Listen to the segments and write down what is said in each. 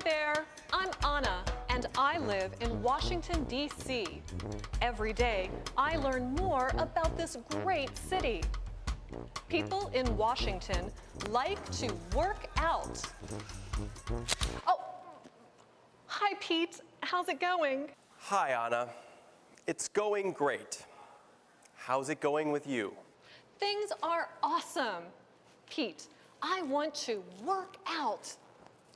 there, I'm Anna, and I live in Washington, D.C. Every day, I learn more about this great city. People in Washington like to work out. Oh, hi, Pete. How's it going? Hi, Anna. It's going great. How's it going with you? Things are awesome. Pete, I want to work out.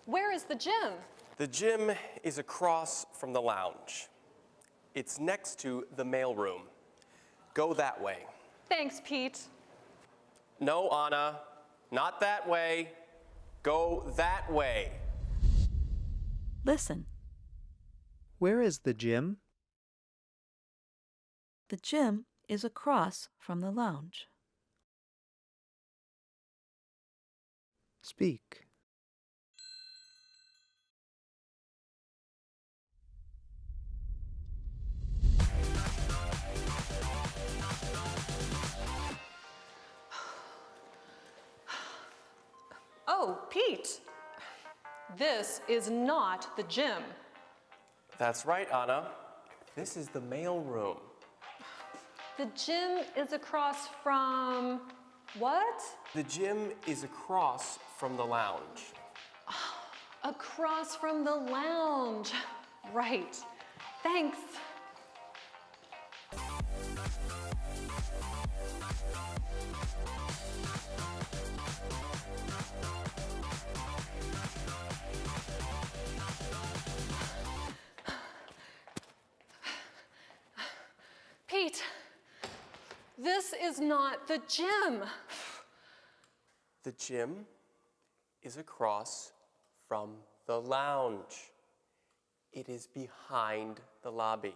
Where is the gym? The gym is across from the lounge. It's next to the mailroom. Go that way. Thanks, Pete. No, Anna, not that way. Go that way. Listen. Where is the gym? The gym is across from the lounge. Speak. Oh, Pete. This is not the gym. That's right, Anna. This is the mailroom. The gym is across from what? The gym is across from the lounge. Across from the lounge. Right. Thanks. Pete, this is not the gym. The gym is across from the lounge. It is behind the lobby.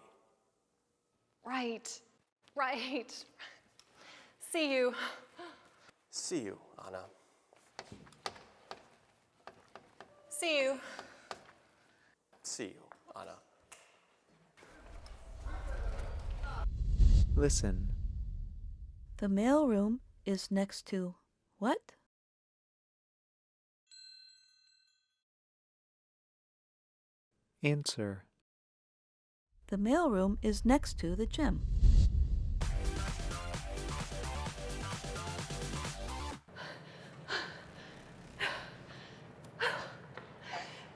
Right. See you. See you, Anna. See you. See you, Anna. Listen. The mailroom is next to what? Answer. The mailroom is next to the gym.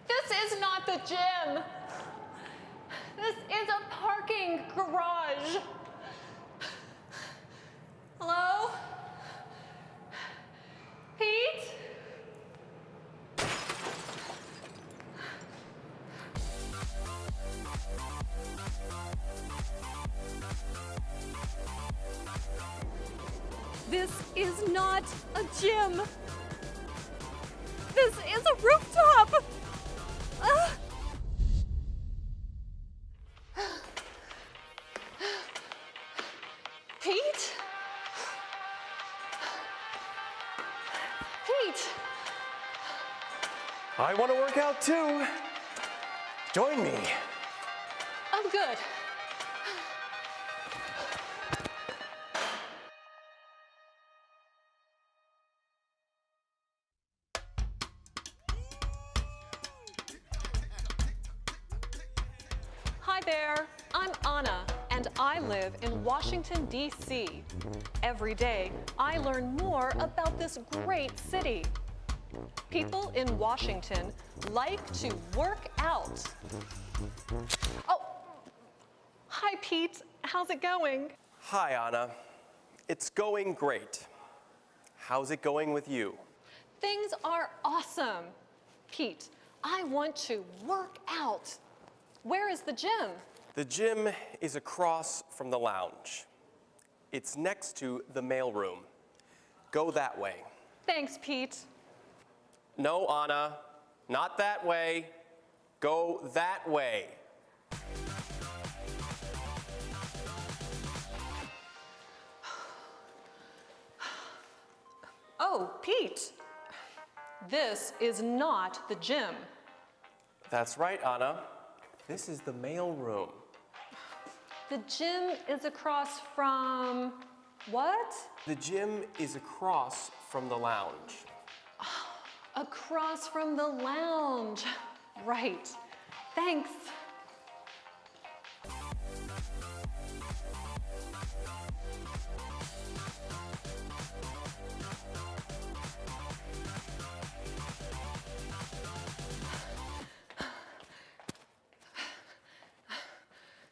This is not the gym. This is a parking garage. Hello? Pete? This is not a gym. This is a rooftop. Pete? Pete? I want to work out too. Join me. I'm good. Hi there, I'm Anna, and I live in Washington, D.C. Every day, I learn more about this great city. People in Washington like to work out. Oh, hi, Pete. How's it going? Hi, Anna. It's going great. How's it going with you? Things are awesome. Pete, I want to work out. Where is the gym? The gym is across from the lounge. It's next to the mailroom. Go that way. Thanks, Pete. No, Anna, not that way. Go that way. Oh, Pete. This is not the gym. That's right, Anna. This is the mailroom. The gym is across from what? The gym is across from the lounge. Across from the lounge. Right. Thanks.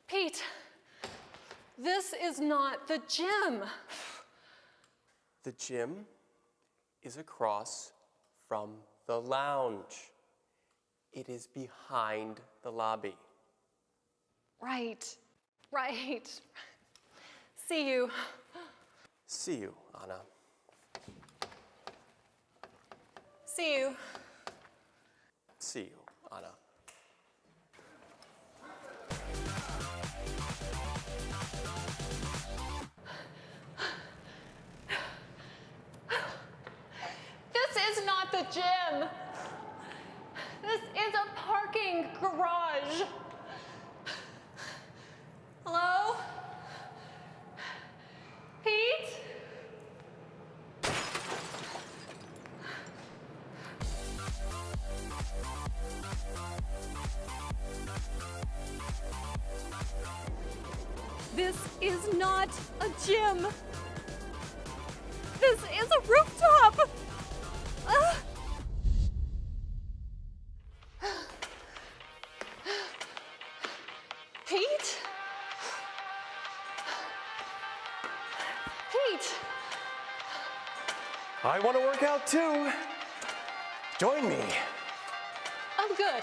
Pete, this is not the gym. The gym is across from the lounge. It is behind the lobby. Right. See you. See you, Anna. See you. See you, Anna. This is not the gym. This is a parking garage. Hello? Pete? This is not a gym. This is a rooftop. Pete? Pete? I want to work out too. Join me. I'm good.